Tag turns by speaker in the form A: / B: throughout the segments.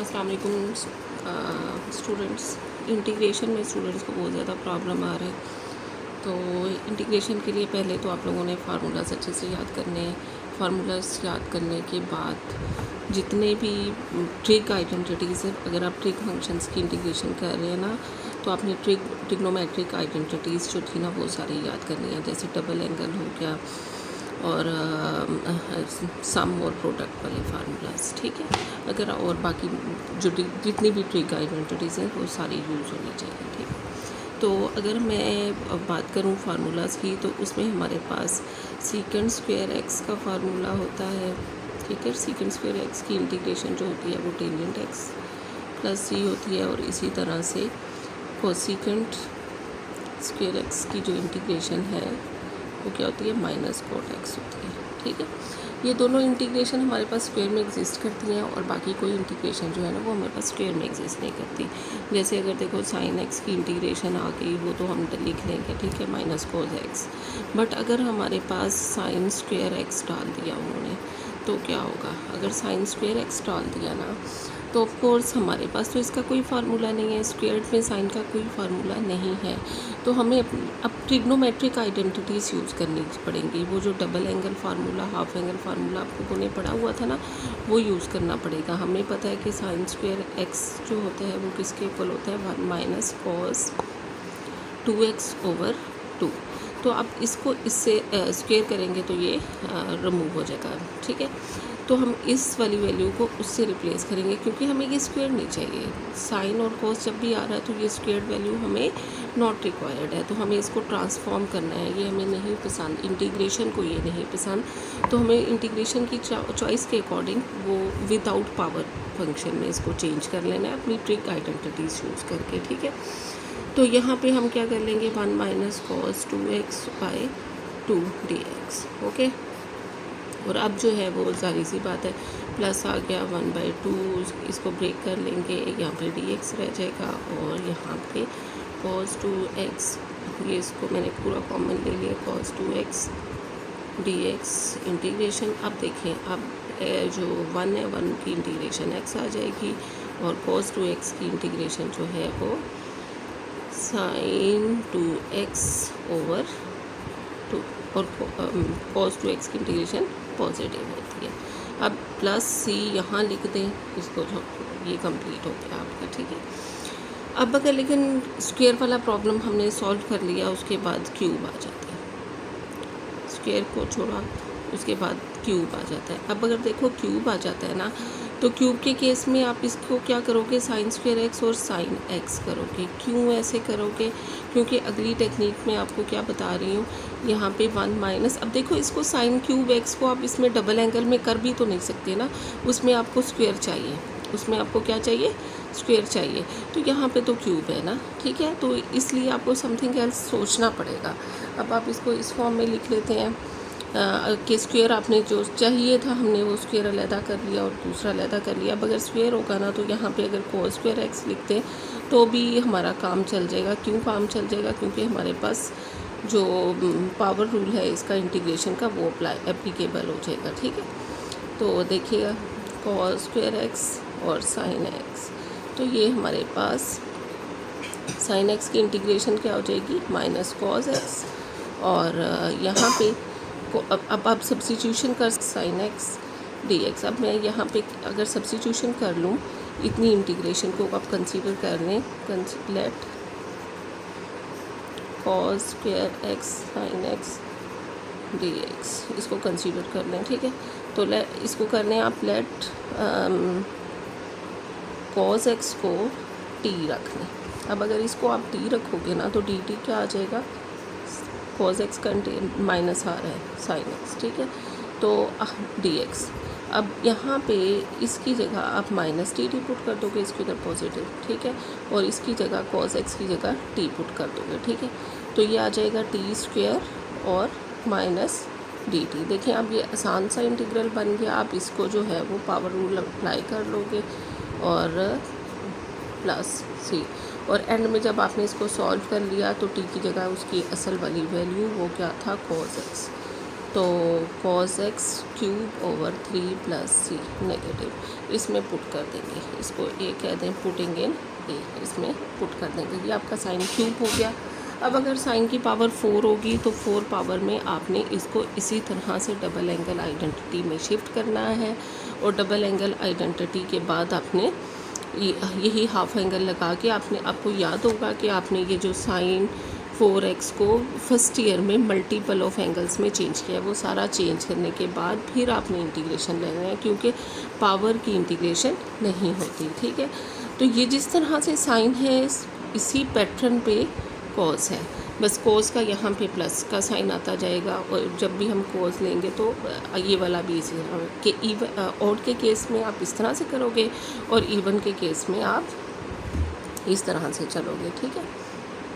A: अस्सलाम वालेकुम students. Integration में स्टूडेंट्स को बहुत ज़्यादा प्रॉब्लम आ रहा है। तो इंटीग्रेशन के लिए पहले तो आप लोगों ने फार्मूलाज अच्छे से याद करने हैं। फार्मूलाज याद करने के बाद जितने भी ट्रिक आइडेंटिटीज़ हैं, अगर आप ट्रिक फंक्शंस की इंटीग्रेशन कर रहे हैं ना, तो आपने ट्रिग्नोमेट्रिक आइडेंटिटीज़ जो थी ना वो सारी याद करनी है। जैसे डबल एंगल हो गया और सम और प्रोडक्ट वाले फार्मूलाज, ठीक है। अगर और बाकी जो जितनी भी ट्रिक आइडेंटिटीज़ हैं वो सारी यूज़ होनी चाहिए, ठीक है। तो अगर मैं बात करूं फार्मूलाज की, तो उसमें हमारे पास सीकेंड स्क्वायर एक्स का फार्मूला होता है, ठीक है। सीकेंड स्क्वायर एक्स की इंटीग्रेशन जो होती है वो टेंजेंट एक्स प्लस सी होती है, और इसी तरह से कोसेकेंड स्क्वायर एक्स की जो इंटीग्रेशन है वो क्या होती है, माइनस कॉट एक्स होती है, ठीक है। ये दोनों इंटीग्रेशन हमारे पास स्क्वायर में एग्जिस्ट करती हैं, और बाकी कोई इंटीग्रेशन जो है ना वो हमारे पास स्क्वायर में एग्जिस्ट नहीं करती। जैसे अगर देखो साइन एक्स की इंटीग्रेशन आ गई, वो तो हम लिख लेंगे, ठीक है, माइनस कोस एक्स। बट अगर हमारे पास साइन स्क्वायर एक्स डाल दिया उन्होंने, तो क्या होगा। अगर साइन स्क्वायर एक्स डाल दिया ना, तो ऑफ कोर्स हमारे पास तो इसका कोई फार्मूला नहीं है, स्क्वायर में साइन का कोई फार्मूला नहीं है। तो हमें अब ट्रिग्नोमेट्रिक आइडेंटिटीज़ यूज़ करनी पड़ेंगी। वो जो double angle formula, half angle formula आप लोगों ने पढ़ा हुआ था ना, वो यूज़ करना पड़ेगा। हमें पता है कि साइन स्क्वायर एक्स जो होता है वो किसके इक्वल होता है, 1 माइनस कॉस 2x ओवर 2। तो अब इसको इससे स्क्वायर करेंगे तो ये रिमूव हो जाएगा, ठीक है। तो हम इस वाली वैल्यू को उससे रिप्लेस करेंगे, क्योंकि हमें ये स्क्वायर नहीं चाहिए। साइन और कॉस जब भी आ रहा है तो ये स्क्वायर वैल्यू हमें नॉट रिक्वायर्ड है, तो हमें इसको ट्रांसफॉर्म करना है। ये हमें नहीं पसंद, इंटीग्रेशन को ये नहीं पसंद, तो हमें इंटीग्रेशन की चॉइस के अकॉर्डिंग वो विदाउट पावर फंक्शन में इसको चेंज कर लेना है अपनी ट्रिक आइडेंटिटीज़ यूज़ करके, ठीक है। तो यहाँ पे हम क्या कर लेंगे, 1 minus cos 2x by 2 dx, okay. और अब जो है वो सारी सी बात है, प्लस आ गया 1/2, इसको ब्रेक कर लेंगे, यहाँ पे dx रह जाएगा, और यहाँ पे cos 2x, ये इसको मैंने पूरा कॉमन ले लिया, cos 2x dx इंटीग्रेशन। अब देखें, अब जो 1 है, 1 की इंटीग्रेशन x आ जाएगी, और cos 2x की इंटीग्रेशन जो है वो sin 2x ओवर 2, और cos 2x की इंटीग्रेशन पॉजिटिव होती है। अब प्लस सी यहाँ लिख दें, इसको जो ये कंप्लीट हो गया आपका, ठीक है। अब अगर लेकिन स्क्वायर वाला प्रॉब्लम हमने सॉल्व कर लिया, उसके बाद क्यूब आ जाता है, स्क्वायर को छोड़ा उसके बाद क्यूब आ जाता है। अब अगर देखो क्यूब आ जाता है ना, तो क्यूब के केस में आप इसको क्या करोगे, साइन स्क्वायर एक्स और साइन एक्स करोगे। क्यों ऐसे करोगे, क्योंकि अगली टेक्निक में आपको क्या बता रही हूँ, यहाँ पे 1 माइनस, अब देखो इसको साइन क्यूब एक्स को आप इसमें डबल एंगल में कर भी तो नहीं सकते ना, उसमें आपको स्क्वायर चाहिए, उसमें आपको क्या चाहिए, स्क्वायर चाहिए। तो यहाँ पे तो क्यूब है ना, ठीक है, तो इसलिए आपको समथिंग एल्स सोचना पड़ेगा। अब आप इसको इस फॉर्म में लिख लेते हैं कि स्क्वायर आपने जो चाहिए था हमने वो स्क्वायर अलहदा कर लिया और दूसरा अलहदा कर लिया। अब अगर स्क्वायर होगा ना, तो यहाँ पे अगर cos स्क्वायर एक्स लिखते हैं तो भी हमारा काम चल जाएगा। क्यों काम चल जाएगा, क्योंकि हमारे पास जो पावर रूल है इसका इंटीग्रेशन का वो एप्लीकेबल हो जाएगा, ठीक है। तो देखिएगा cos स्क्वायर एक्स और साइन एक्स, तो ये हमारे पास साइन एक्स की इंटीग्रेशन क्या हो जाएगी, माइनस कॉस एक्स, और यहाँ पे अब आप सब्स्टिट्यूशन कर साइन एक्स dx। अब मैं यहाँ पे अगर सब्स्टिट्यूशन कर लूँ, इतनी इंटीग्रेशन को आप कंसीडर कर लें, let cos square x sine x dx, इसको कंसीडर कर लें, ठीक है। तो इसको कर लें आप, लेट cos x को t रख लें। अब अगर इसको आप t रखोगे ना, तो dt क्या आ जाएगा, cos x कंटेन माइनस आ रहा है साइन x, ठीक है, तो dx। अब यहाँ पे इसकी जगह आप माइनस टी पुट कर दोगे, इसकी जगह पॉजिटिव, ठीक है, और इसकी जगह cos x की जगह t पुट कर दोगे, ठीक है। तो ये आ जाएगा टी स्क्वायर और माइनस डी टी। देखिए अब ये आसान सा इंटीग्रल बन गया। आप इसको जो है वो पावर रूल अप्लाई कर लोगे, और प्लस सी, और एंड में जब आपने इसको सॉल्व कर लिया तो टी की जगह उसकी असल वाली वैल्यू वो क्या था, cos x, तो cos x cube over 3 plus C negative इसमें पुट कर देंगे, इसको ए कह दें, पुटिंग इन ए, इसमें पुट कर देंगे। ये आपका साइन क्यूब हो गया। अब अगर साइन की पावर 4 होगी तो 4 पावर में आपने इसको इसी तरह से डबल एंगल आइडेंटिटी में शिफ्ट करना है, और डबल एंगल आइडेंटिटी के बाद आपने यही हाफ एंगल लगा के आपको याद होगा कि आपने ये जो साइन 4x को फर्स्ट ईयर में मल्टीपल ऑफ एंगल्स में चेंज किया, वो सारा चेंज करने के बाद फिर आपने इंटीग्रेशन लेना है, क्योंकि पावर की इंटीग्रेशन नहीं होती। ठीक है, तो ये जिस तरह से साइन है इसी पैटर्न पे कॉस है, बस कॉस का यहाँ पे प्लस का साइन आता जाएगा, और जब भी हम कॉस लेंगे तो ये वाला भी इसी तरह के इवन ऑड के केस में आप इस तरह से करोगे, और इवन के केस में आप इस तरह से चलोगे। ठीक है,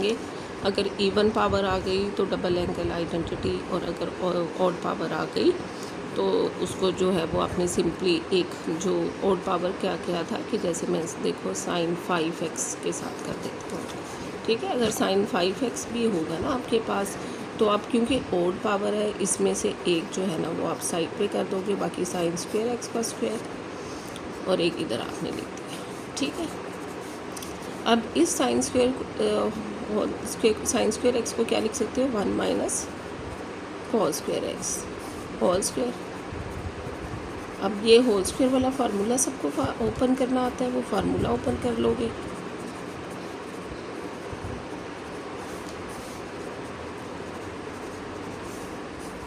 A: ये अगर इवन पावर आ गई तो डबल एंगल आइडेंटिटी, और अगर ऑड पावर आ गई तो उसको जो है वो आपने सिंपली एक जो ऑड पावर क्या किया था कि जैसे मैं देखो साइन 5x के साथ कर देती हूँ। ठीक है, अगर साइन 5x भी होगा ना आपके पास, तो आप क्योंकि ऑड पावर है इसमें से एक जो है ना वो आप साइड पे कर दोगे, बाकी साइन स्क्वायर x का स्क्वायर, और एक इधर आपने लिख दिया। ठीक है, अब इस साइन स्क्वायर x को क्या लिख सकते हो, 1 minus cos square x whole square. अब ये होल स्क्वायर वाला फार्मूला सबको ओपन करना आता है, वो फार्मूला ओपन कर लोगे।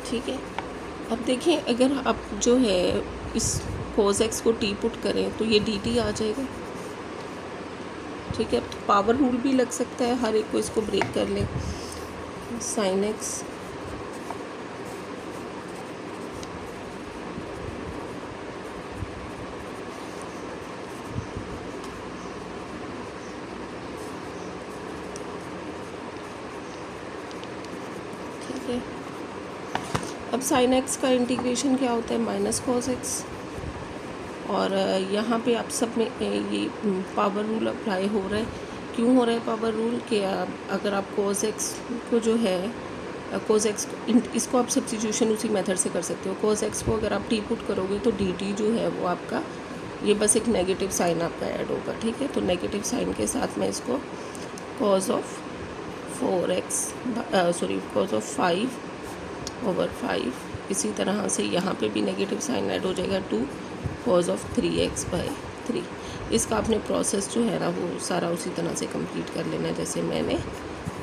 A: ठीक है, अब देखिए अगर आप जो है इस cos x को t पुट करें तो ये dt आ जाएगा। ठीक है, तो पावर रूल भी लग सकता है, हर एक को इसको ब्रेक कर लें। साइन x ठीक है, अब साइन x का इंटीग्रेशन क्या होता है, माइनस कॉस x, और यहाँ पे आप सब में ये पावर रूल अप्लाई हो रहा है। क्यों हो रहा है पावर रूल कि अगर आप cos x को जो है cos x इसको आप सब्स्टिट्यूशन उसी मेथड से कर सकते हो। cos x को अगर आप t पुट करोगे तो dt जो है वो आपका ये बस एक नेगेटिव साइन आपका ऐड होगा। ठीक है, तो नेगेटिव साइन के साथ मैं इसको cos ऑफ 5/5, इसी तरह से यहाँ पे भी नेगेटिव साइन ऐड हो जाएगा 2 cos ऑफ 3x/3। इसका आपने प्रोसेस जो है ना वो सारा उसी तरह से कंप्लीट कर लेना जैसे मैंने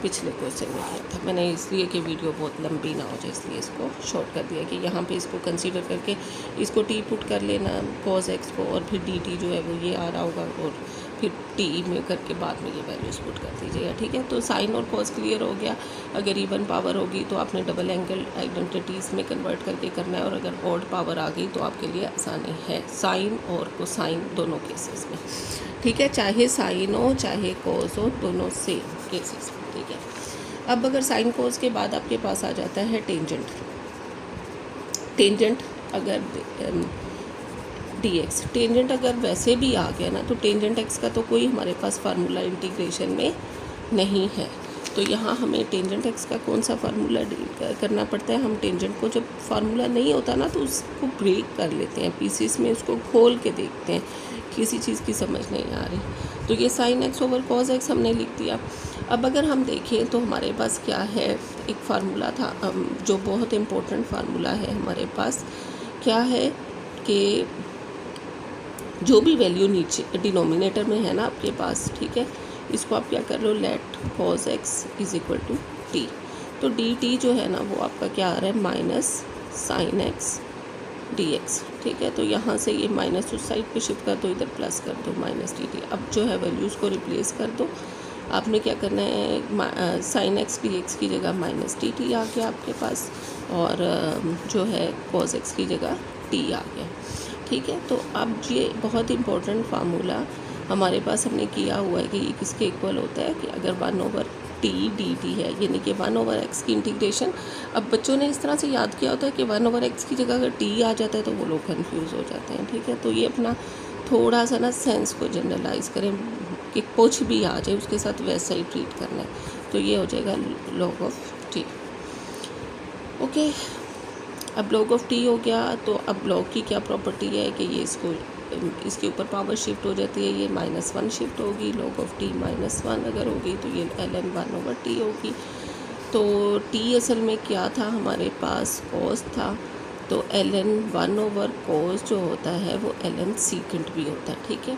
A: पिछले क्वेश्चन में किया था। मैंने इसलिए कि वीडियो बहुत लंबी ना हो जाए इसलिए इसको शॉर्ट कर दिया कि यहाँ पे इसको कंसीडर करके इसको टी पुट कर लेना cos x को, और फिर dt जो है वो ये आ रहा होगा, और फिर टी में करके बाद में ये वैल्यूज पुट कर दीजिएगा। ठीक है, तो साइन और कॉस क्लियर हो गया। अगर इवन पावर होगी तो आपने डबल एंगल आइडेंटिटीज़ में कन्वर्ट करके करना है, और अगर ऑड पावर आ गई तो आपके लिए आसानी है साइन और कोसाइन दोनों केसेस में। ठीक है, चाहे साइन हो चाहे कॉस हो, दोनों सेम केसेस में। ठीक है, अब अगर साइन कॉस के बाद आपके पास आ जाता है टेंजेंट। टेंजेंट अगर dx, टेंजेंट अगर वैसे भी आ गया ना तो टेंजेंट x का तो कोई हमारे पास फार्मूला इंटीग्रेशन में नहीं है, तो यहाँ हमें टेंजेंट x का कौन सा फार्मूला करना पड़ता है। हम टेंजेंट को जब फार्मूला नहीं होता ना तो उसको ब्रेक कर लेते हैं पीसीस में, उसको खोल के देखते हैं, किसी चीज़ की समझ नहीं आ रही। तो ये sine x over cos x हमने लिख दिया। अब अगर हम देखें तो हमारे पास क्या है, एक फार्मूला था जो बहुत इम्पोर्टेंट फार्मूला है हमारे पास, क्या है कि जो भी वैल्यू नीचे डिनोमिनेटर में है ना आपके पास, ठीक है, इसको आप क्या कर लो, let cos x is equal to T. तो dt जो है ना वो आपका क्या आ रहा है, माइनस साइन x dx। ठीक है, तो यहाँ से ये माइनस उस साइड पे शिफ्ट कर दो, इधर प्लस कर दो माइनस dt। अब जो है वैल्यूज़ को रिप्लेस कर दो। आपने क्या करना है, साइन x dx की जगह माइनस dt आ गया आपके पास, और जो है cos x की जगह t आ गया। ठीक है, तो अब ये बहुत इम्पोर्टेंट फार्मूला हमारे पास हमने किया हुआ है कि ये किसके इक्वल होता है कि अगर 1/t dt है, यानी कि 1/x की इंटीग्रेशन। अब बच्चों ने इस तरह से याद किया होता है कि 1/x की जगह अगर t आ जाता है तो वो लोग कंफ्यूज हो जाते हैं। ठीक है, तो ये अपना थोड़ा सा ना सेंस को जनरलाइज करें कि कुछ भी आ जाए उसके साथ वैसा ही ट्रीट करना है। तो ये हो जाएगा log ऑफ t। ओके, अब log ऑफ t हो गया, तो अब log की क्या प्रॉपर्टी है कि ये इसके ऊपर पावर शिफ्ट हो जाती है, ये -1 शिफ्ट होगी, log ऑफ t -1 अगर होगी तो ये ln 1/t होगी। तो t असल में क्या था हमारे पास, cos था, तो ln 1/cos जो होता है वो ln सीकेंट भी होता है, ठीक है।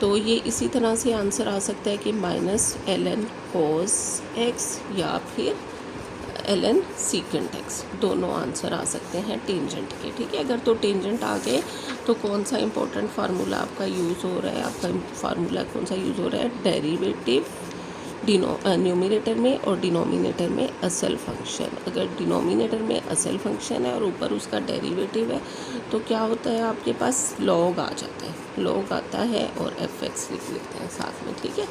A: तो ये इसी तरह से आंसर आ सकता है कि -ln cos x या फिर ln सीकेंट x, दोनों आंसर आ सकते हैं टेंजेंट के, ठीक है। अगर तो टेंजेंट आ गए तो कौन सा इंपॉर्टेंट फार्मूला आपका यूज़ हो रहा है, आपका फार्मूला कौन सा यूज़ हो रहा है, डेरिवेटिव न्यूमिनेटर में और डिनोमिनेटर में असल फंक्शन। अगर डिनोमिनेटर में असल फंक्शन है और ऊपर उसका डेरिवेटिव है तो क्या होता है, आपके पास लॉग आ जाता है, लॉग आता है और fx लिख लेते हैं साथ में, ठीक है।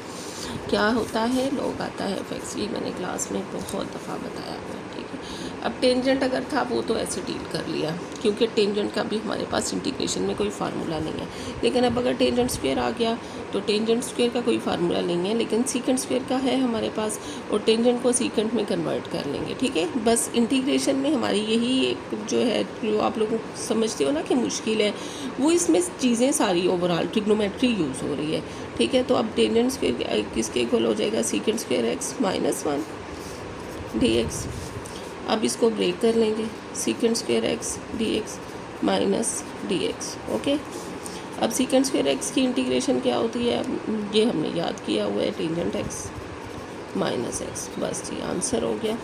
A: क्या होता है, लॉग आता है fx, ये मैंने क्लास में बहुत दफ़ा बताया हुआ है, ठीक है। अब टेंजेंट अगर था वो तो ऐसे डील कर लिया, क्योंकि टेंजेंट का भी हमारे पास इंटीग्रेशन में कोई फार्मूला नहीं है। लेकिन अब अगर टेंजेंट स्क्वायर आ गया तो टेंजेंट स्क्वायर का कोई फार्मूला नहीं है, लेकिन सीकेंट स्क्वायर का है हमारे पास, और टेंजेंट को सीकेंट में कन्वर्ट कर लेंगे, ठीक है। बस इंटीग्रेशन में हमारी यही एक जो है, जो आप लोग समझते हो ना कि मुश्किल है, वो इसमें चीज़ें सारी ओवरऑल ट्रिग्नोमेट्री यूज़ हो रही है, ठीक है। तो अब टेंजेंट स्क्वायर किसके इक्वल हो जाएगा, सीकेंट स्क्वायर x -1 dx। अब इसको ब्रेक कर लेंगे, secant square x dx -dx, okay. अब सीकेंट स्क्वायर x की इंटीग्रेशन क्या होती है, ये हमने याद किया हुआ है, टेंजेंट x -x, बस ये आंसर हो गया।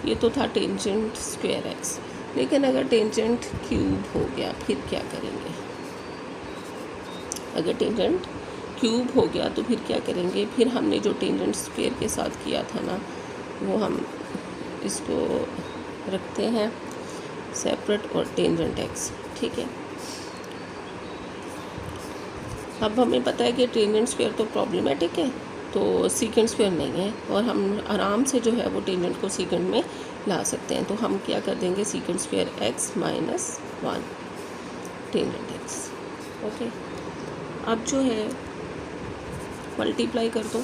A: ये तो था टेंजेंट स्क्वायर x। लेकिन अगर टेंजेंट क्यूब हो गया फिर क्या करेंगे, अगर टेंजेंट क्यूब हो गया तो फिर क्या करेंगे, फिर हमने जो टेंजेंट स्क्वायर के साथ किया था ना, वो हम इसको रखते हैं सेपरेट और टेंजेंट x, ठीक है। अब हमें पता है कि टेंजेंट स्क्वायर तो प्रॉब्लमेटिक है, तो सीकेंट स्क्वायर नहीं है, और हम आराम से जो है वो टेंजेंट को सीकेंट में ला सकते हैं। तो हम क्या कर देंगे, secant square x -1 tangent x, okay. अब जो है मल्टीप्लाई कर दो,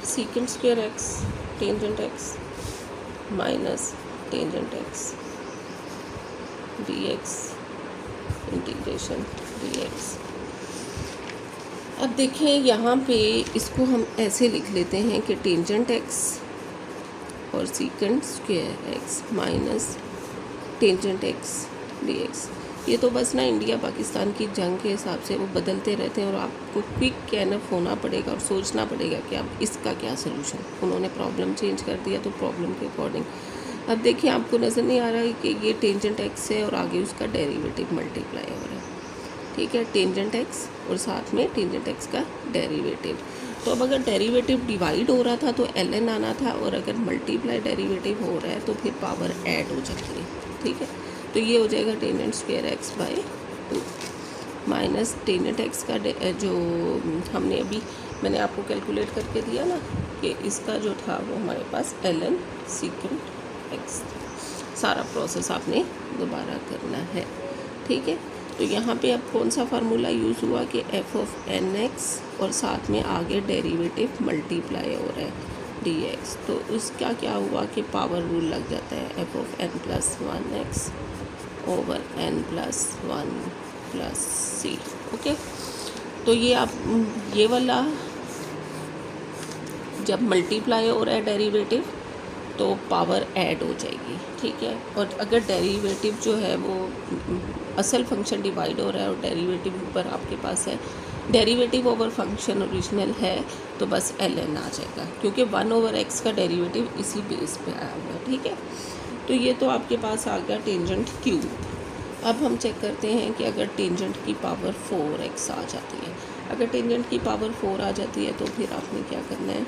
A: secant square x tangent x minus tangent x dx integration dx। अब देखें यहाँ पे इसको हम ऐसे लिख लेते हैं कि टेंजेंट x और secant square x minus tangent x dx। ये तो बस ना इंडिया पाकिस्तान की जंग के हिसाब से वो बदलते रहते हैं, और आपको क्विक एनफ होना पड़ेगा और सोचना पड़ेगा कि अब इसका क्या सोल्यूशन। उन्होंने प्रॉब्लम चेंज कर दिया तो प्रॉब्लम के अकॉर्डिंग। अब देखिए आपको नज़र नहीं आ रहा है कि ये टेंजेंट x है और आगे उसका डेरिवेटिव मल्टीप्लाई हो रहा है, ठीक है, टेंजेंट x और साथ में टेंजेंट x का डेरिवेटिव। तो अब अगर डेरिवेटिव डिवाइड हो रहा था तो ln आना था, और अगर मल्टीप्लाई डेरिवेटिव हो रहा है तो फिर पावर ऐड हो जाती है, ठीक है। तो ये हो जाएगा tangent square x/2 minus tangent x का जो हमने अभी मैंने आपको कैलकुलेट करके दिया ना, कि इसका जो था वो हमारे पास ln सीकेंट x। सारा प्रोसेस आपने दोबारा करना है, ठीक है। तो यहाँ पे अब कौन सा फार्मूला यूज़ हुआ कि f(n)x और साथ में आगे डेरिवेटिव मल्टीप्लाई हो रहा है dx। तो उसका क्या हुआ कि पावर रूल लग जाता है, f(n+1x over n+1 + c), okay. तो ये आप ये वाला जब मल्टीप्लाई हो रहा है डेरिवेटिव तो पावर ऐड हो जाएगी, ठीक है। और अगर डेरिवेटिव जो है वो असल फंक्शन डिवाइड हो रहा है और डेरिवेटिव ऊपर आपके पास है, डेरिवेटिव ओवर फंक्शन ओरिजिनल है, तो बस ln आ जाएगा, क्योंकि 1/x का डेरिवेटिव इसी बेस पे आया हुआ है, ठीक है। तो ये तो आपके पास आ गया टेंजेंट क्यूब। अब हम चेक करते हैं कि अगर टेंजेंट की पावर 4x आ जाती है, अगर टेंजेंट की पावर 4 आ जाती है तो फिर आपने क्या करना है,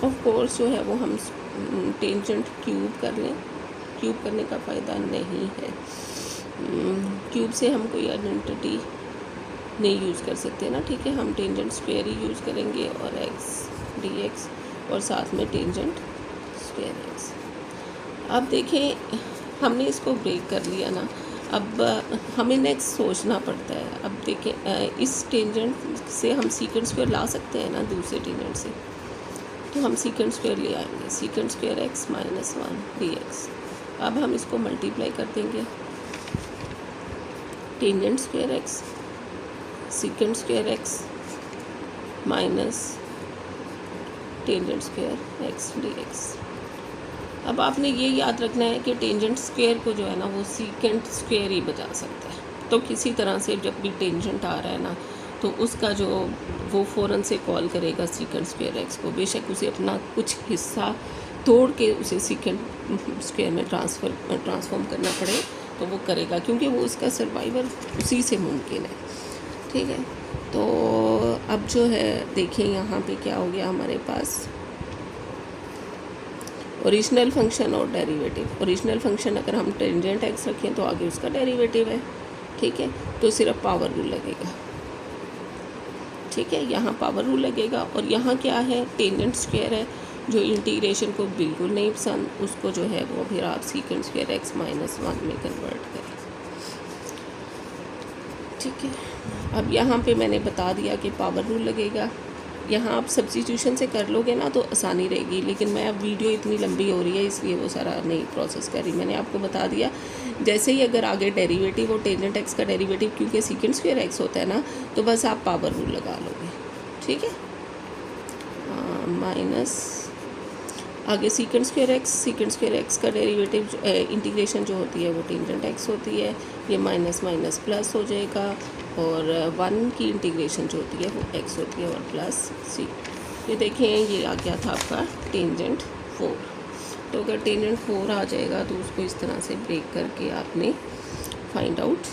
A: ऑफ कोर्स जो है वो हम टेंजेंट क्यूब कर लें। क्यूब करने का फ़ायदा नहीं है, क्यूब से हम कोई आइडेंटिटी नहीं यूज़ कर सकते ना, ठीक है। हम टेंजेंट स्क्वायर ही यूज़ करेंगे और x dx और साथ में टेंजेंट स्क्वायर x। अब देखें हमने इसको ब्रेक कर लिया ना, अब हमें नेक्स्ट सोचना पड़ता है। अब देखें इस टेंजेंट से हम सीकेंट स्क्वायर ला सकते हैं ना दूसरे टेंजेंट से, तो हम सीकेंट स्क्वायर ले आएंगे, secant square x minus 1 dx। अब हम इसको मल्टीप्लाई कर देंगे, tangent square x secant square x minus tangent square x dx। अब आपने ये याद रखना है कि टेंजेंट स्क्वायर को जो है ना वो सीकेंट स्क्वायर ही बजा सकता है। तो किसी तरह से जब भी टेंजेंट आ रहा है ना तो उसका जो वो फ़ौरन से कॉल करेगा सीकेंट स्क्वायर एक्स को, बेशक उसे अपना कुछ हिस्सा तोड़ के उसे सीकेंट स्क्वायर में ट्रांसफॉर्म करना पड़े तो वो करेगा, क्योंकि वो उसका सर्वाइवल उसी से मुमकिन है। ठीक है, तो अब जो है देखें यहाँ पे क्या हो गया हमारे पास, ओरिजिनल फंक्शन और डेरिवेटिव। ओरिजिनल फंक्शन अगर हम टेंजेंट एक्स रखें तो आगे उसका डेरिवेटिव है। ठीक है, तो सिर्फ पावर रूल लगेगा। ठीक है, यहाँ पावर रूल लगेगा और यहाँ क्या है, टेंजेंट स्क्वायर है, जो इंटीग्रेशन को बिल्कुल नहीं पसंद, उसको जो है वो फिर आप सीकेंट स्क्वायर एक्स माइनस 1 में कन्वर्ट करें। ठीक है, अब यहाँ पे मैंने बता दिया कि पावर रूल लगेगा। यहाँ आप सब्स्टिट्यूशन से कर लोगे ना तो आसानी रहेगी, लेकिन मैं अब वीडियो इतनी लंबी हो रही है इसलिए वो सारा नहीं प्रोसेस कर रही। मैंने आपको बता दिया जैसे ही अगर आगे डेरिवेटिव और टेंजेंट एक्स का डेरिवेटिव क्योंकि सीकेंट स्क्वायर एक्स होता है ना, तो बस आप पावर रूल लगा लोगे। ठीक है, माइनस आगे सीकेंट स्क्वायर एक्स का डेरिवेटिव इंटीग्रेशन जो होती है वो टेंजेंट एक्स होती है, ये माइनस माइनस प्लस हो जाएगा, और 1 की इंटीग्रेशन जो होती है वो x होती है और प्लस सी। ये देखें ये आ गया था आपका टेंजेंट 4। तो अगर टेंजेंट 4 आ जाएगा तो उसको इस तरह से ब्रेक करके आपने फाइंड आउट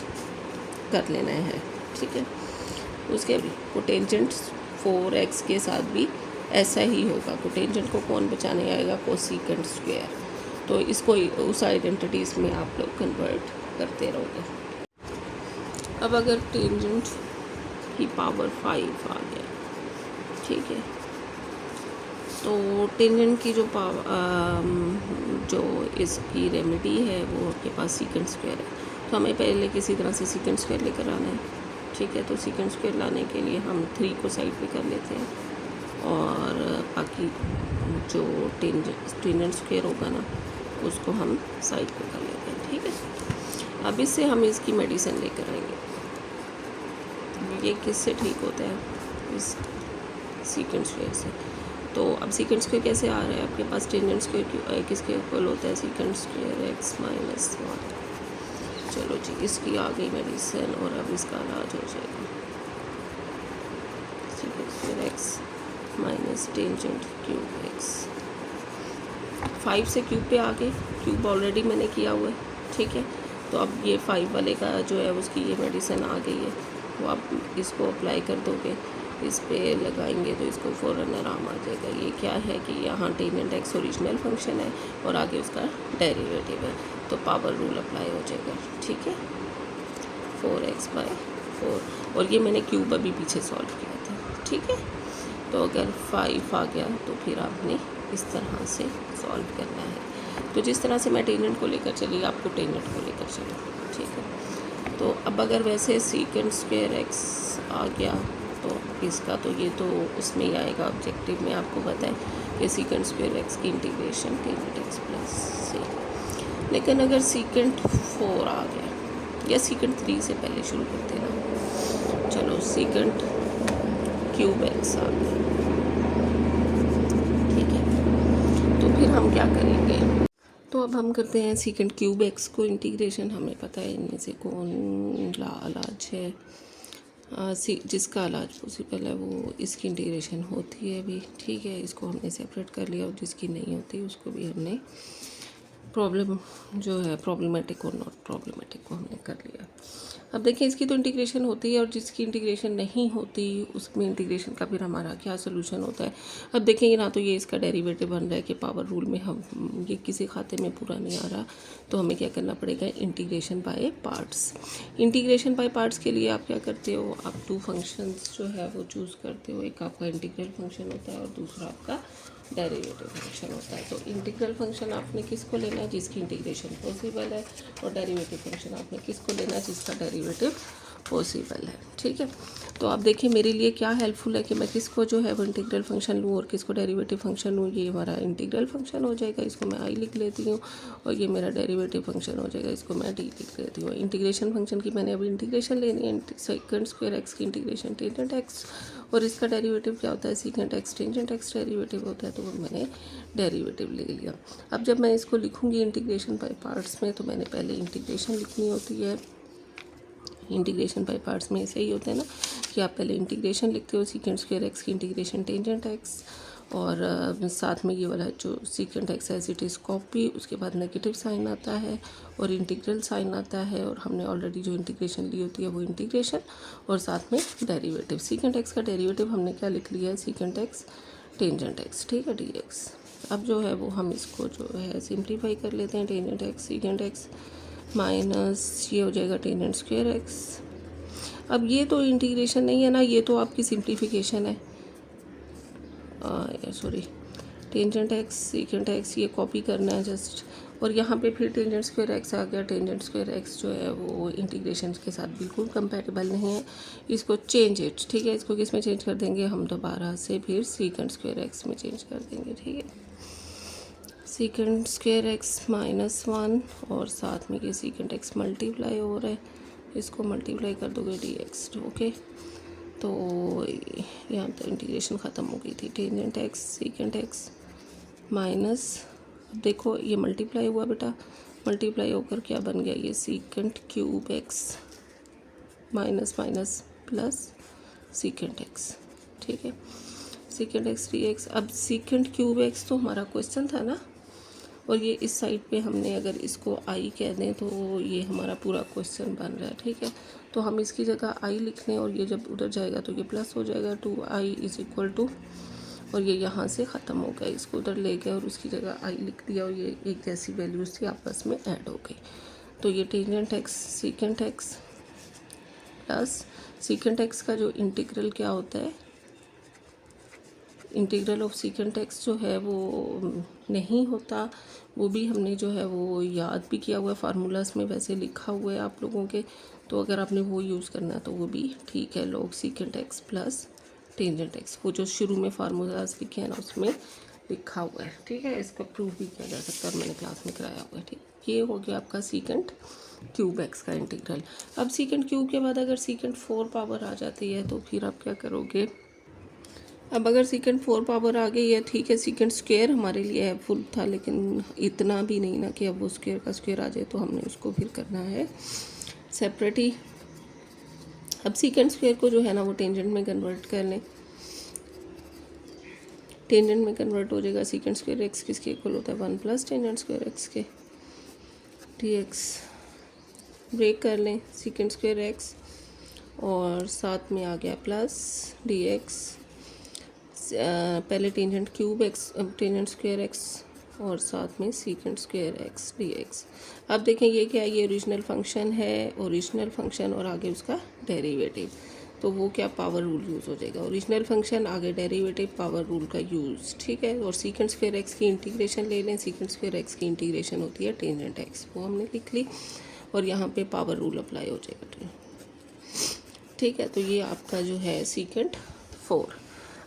A: कर लेना है। ठीक है, उसके भी कोटेंजेंट 4x के साथ भी ऐसा ही होगा। कोटेंजेंट को कौन बचाने आएगा, कोसीकेंट स्क्वायर। तो इसको उस आइडेंटिटीज़ में आप लोग कन्वर्ट करते रहोगे। अब अगर टेंजेंट की पावर 5 आ गया, ठीक है, तो टेंजेंट की जो जो इसकी रेमेडी है वो आपके पास सीकेंट स्क्वायर है, तो हमें पहले किसी तरह से सीकेंट स्क्वायर लेकर आना है। ठीक है, तो सीकेंट स्क्वायर लाने के लिए हम 3 को साइड पे कर लेते हैं और बाकी जो टेंजेंट स्क्वायर होगा ना उसको हम साइड पे कर लेते हैं। ठीक है, अब इससे हम इसकी मेडिसिन लेकर आएंगे। ये किससे ठीक होता है, इस सीकेंट स्क्वायर से। तो अब सीकेंट स्क्वायर कैसे आ रहा है आपके पास, टेंजेंट स्क्वायर किसके इक्वल होता है, सीकेंट स्क्वायर एक्स माइनस 1। चलो जी, इसकी आ गई मेडिसिन और अब इसका इलाज हो जाएगा। Secant square x minus tangent cube x. 5 से क्यूब पे आ गए, क्यूब ऑलरेडी मैंने किया हुआ है। ठीक है, तो अब ये 5 वाले का जो है उसकी ये मेडिसिन आ गई है, वो आप इसको अप्लाई कर दोगे, इस पे लगाएंगे तो इसको फ़ौरन आराम आ जाएगा। ये क्या है कि यहाँ टेंजेंट एक्स ओरिजिनल फंक्शन है और आगे उसका डेरिवेटिव है, तो पावर रूल अप्लाई हो जाएगा। ठीक है, 4x/4, और ये मैंने क्यूब अभी पीछे सॉल्व किया था। ठीक है, तो अगर 5 आ गया तो फिर आपने इस तरह से सॉल्व करना है। तो जिस तरह से मैं टेंजेंट को लेकर चली आपको टेंजेंट को लेकर चलो। ठीक है, तो अब अगर वैसे सीकेंट स्क्वायर एक्स आ गया तो इसका तो ये तो उसमें ही आएगा, ऑब्जेक्टिव में आपको पता है कि सीकेंट स्क्वायर एक्स की इंटीग्रेशन टेंजेंट एक्स प्लस से। लेकिन अगर सीकेंट 4 आ गया या सीकेंट 3 से पहले शुरू करते ना, चलो सीकेंट क्यूब एक्स आ गया। ठीक है, तो फिर हम क्या करेंगे, तो अब हम करते हैं सीकेंट क्यूब एक्स को इंटीग्रेशन। हमें पता है इनमें से कौन इलाज है, जिसका इलाज पॉसिबल है वो इसकी इंटीग्रेशन होती है अभी। ठीक है, इसको हमने सेपरेट कर लिया, और जिसकी नहीं होती उसको भी हमने प्रॉब्लम जो है प्रॉब्लमेटिक और नॉट प्रॉब्लमेटिक को हमने कर लिया। अब देखिए इसकी तो इंटीग्रेशन होती है और जिसकी इंटीग्रेशन नहीं होती उसमें इंटीग्रेशन का फिर हमारा क्या सोल्यूशन होता है। अब देखेंगे ना, तो ये इसका डेरिवेटिव बन रहा है कि पावर रूल में हम ये किसी खाते में पूरा नहीं आ रहा, तो हमें क्या करना पड़ेगा, integration by parts. Integration by parts के लिए आप क्या करते हो, आप 2 फंक्शंस जो है वो चूज़ करते हो। एक आपका इंटीग्रल फंक्शन होता है और दूसरा आपका डेरिवेटिव फंक्शन होता है। तो इंटीग्रल फंक्शन आपने किसको लेना है, जिसकी इंटीग्रेशन पॉसिबल है, और डेरिवेटिव फंक्शन आपने किसको लेना है, जिसका डेरिवेटिव पॉसिबल है। ठीक है, तो आप देखिए मेरे लिए क्या हेल्पफुल है कि मैं किसको जो है वो इंटीग्रल फंक्शन लूँ और किसको डेरिवेटिव फंक्शन लूँ। ये हमारा इंटीग्रल फंक्शन हो जाएगा, इसको मैं आई लिख लेती हूँ, और ये मेरा डेरिवेटिव फंक्शन हो जाएगा, इसको मैं डी लिख लेती हूँ। इंटीग्रेशन फंक्शन की मैंने अभी इंटीग्रेशन लेनी है, सेकंड स्क्वायर एक्स की इंटीग्रेशन टेंजेंट एक्स, और इसका डेरिवेटिव क्या होता है, second x tangent x derivative होता है, तो वो मैंने डेरिवेटिव ले लिया। अब जब मैं इसको लिखूँगी इंटीग्रेशन बाय पार्ट्स में, तो मैंने पहले इंटीग्रेशन लिखनी होती है। इंटीग्रेशन बाय पार्ट्स में ऐसे ही होता है ना कि आप पहले इंटीग्रेशन लिखते हो, सीकेंड स्क्वायर एक्स की इंटीग्रेशन टेंजेंट एक्स, और साथ में ये वाला जो secant x as it is copy, उसके बाद नेगेटिव साइन आता है और इंटीग्रल साइन आता है, और हमने ऑलरेडी जो इंटीग्रेशन ली होती है वो इंटीग्रेशन, और साथ में डेरिवेटिव। सीकेंड एक्स का डेरिवेटिव हमने क्या लिख लिया है, सीकेंड एक्स टेंजेंट एक्स, ठीक है, डी एक्स। अब जो है वो हम इसको जो है सिंप्लीफाई कर लेते हैं, टेंजेंट एक्स सीकेंड एक्स माइनस ये हो जाएगा टेंजेंट स्क्वायर एक्स। अब ये तो इंटीग्रेशन नहीं है ना, ये तो आपकी सिंप्लीफिकेशन है, sorry, tangent x secant x ये कॉपी करना है जस्ट, और यहाँ पे फिर टेंजेंट स्क्वायर एक्स आ गया। टेंजेंट स्क्वायर एक्स जो है वो इंटीग्रेशन के साथ बिल्कुल कंपैटिबल नहीं है, इसको चेंज इट, ठीक है, इसको किस में चेंज कर देंगे हम, दोबारा से फिर सीकेंट स्क्वायर एक्स में चेंज कर देंगे, ठीक है, सीकेंट स्क्वायर एक्स -1, और साथ में ये सीकेंट एक्स मल्टीप्लाई हो रहा है, इसको मल्टीप्लाई कर दोगे डी एक्स, ओके। तो यहाँ तो इंटीग्रेशन ख़त्म हो गई थी, tangent x secant x minus, अब देखो ये मल्टीप्लाई हुआ बेटा, मल्टीप्लाई होकर क्या बन गया, ये secant cube x minus minus plus secant x, ठीक है, सीकेंट एक्स डी एक्स। अब सीकेंट क्यूब एक्स तो हमारा क्वेश्चन था ना, और ये इस साइड पे हमने अगर इसको आई कह दें तो ये हमारा पूरा क्वेश्चन बन रहा है, ठीक है। तो हम इसकी जगह आई लिख लें, और ये जब उधर जाएगा तो ये प्लस हो जाएगा, 2i = 2, और ये यहाँ से ख़त्म हो गया, इसको उधर ले गए और उसकी जगह आई लिख दिया, और ये एक जैसी वैल्यूज़ थी आपस में ऐड हो गई। तो ये tangent x secant x plus secant x का जो इंटीग्रल क्या होता है, इंटीग्रल ऑफ सीकेंट एक्स जो है वो नहीं होता, वो भी हमने जो है वो याद भी किया हुआ है, फार्मूलाज में वैसे लिखा हुआ है आप लोगों के, तो अगर आपने वो यूज़ करना है तो वो भी ठीक है, log secant x plus tangent x, वो जो शुरू में फार्मूलाज लिखे हैं ना उसमें लिखा हुआ है, ठीक है, इसका प्रूफ भी किया जा सकता है और मैंने क्लास में कराया हुआ है, ठीक। ये हो गया आपका सीकेंट क्यूब एक्स का इंटीग्रल। अब सीकेंट क्यूब के बाद अगर सीकेंट 4 पावर आ जाती है तो फिर आप क्या करोगे, अब अगर सीकेंट 4 पावर आ गई है, ठीक है, सीकेंट स्क्वायर हमारे लिए हेल्पफुल था, लेकिन इतना भी नहीं ना कि अब वो स्क्वायर का स्क्वायर आ जाए, तो हमने उसको फिर करना है सेपरेट ही। अब सीकेंट स्क्वायर को जो है ना वो टेंजेंट में कन्वर्ट कर लें, टेंजेंट में कन्वर्ट हो जाएगा, सीकेंट स्क्वायर एक्स किसके इक्वल होता है, 1 + टेंजेंट स्क्वायर एक्स के, डी एक्स। ब्रेक कर लें सीकेंट स्क्वायर एक्स, और साथ में आ गया प्लस डी एक्स, पहले टेंजेंट क्यूब एक्स, अब टेंजेंट स्क्वायर एक्स, और साथ में secant square x D x. अब देखें ये क्या है, ये ओरिजिनल फंक्शन है, ओरिजिनल फंक्शन और आगे उसका डेरिवेटिव, तो वो क्या पावर रूल यूज़ हो जाएगा, ओरिजिनल फंक्शन आगे डेरिवेटिव पावर रूल का यूज़, ठीक है। और सीकेंट स्क्वायर एक्स की इंटीग्रेशन ले लें, सीकेंट स्क्वायर एक्स की इंटीग्रेशन होती है टेंजेंट एक्स, वो हमने लिख ली, और यहाँ पे पावर रूल अप्लाई हो जाएगा, ठीक है। तो ये आपका जो है सीकेंट 4।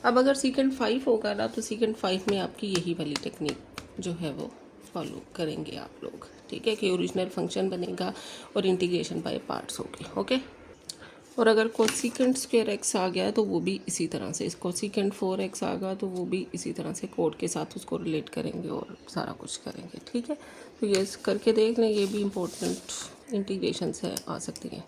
A: अब अगर सीकेंट 5 होगा ना, तो सीकेंट 5 में आपकी यही वाली टेक्निक जो है वो फॉलो करेंगे आप लोग, ठीक है, कि ओरिजिनल फंक्शन बनेगा और इंटीग्रेशन बाय पार्ट्स होगी, ओके। और अगर कोसेकेंट स्क्वायर एक्स आ गया तो वो भी इसी तरह से, इसको कोसेकेंट 4x आ गया तो वो भी इसी तरह से कोड के साथ उसको रिलेट करेंगे और सारा कुछ करेंगे, ठीक है। तो ये करके देख लें, ये भी इम्पोर्टेंट इंटीग्रेशन से आ सकती है।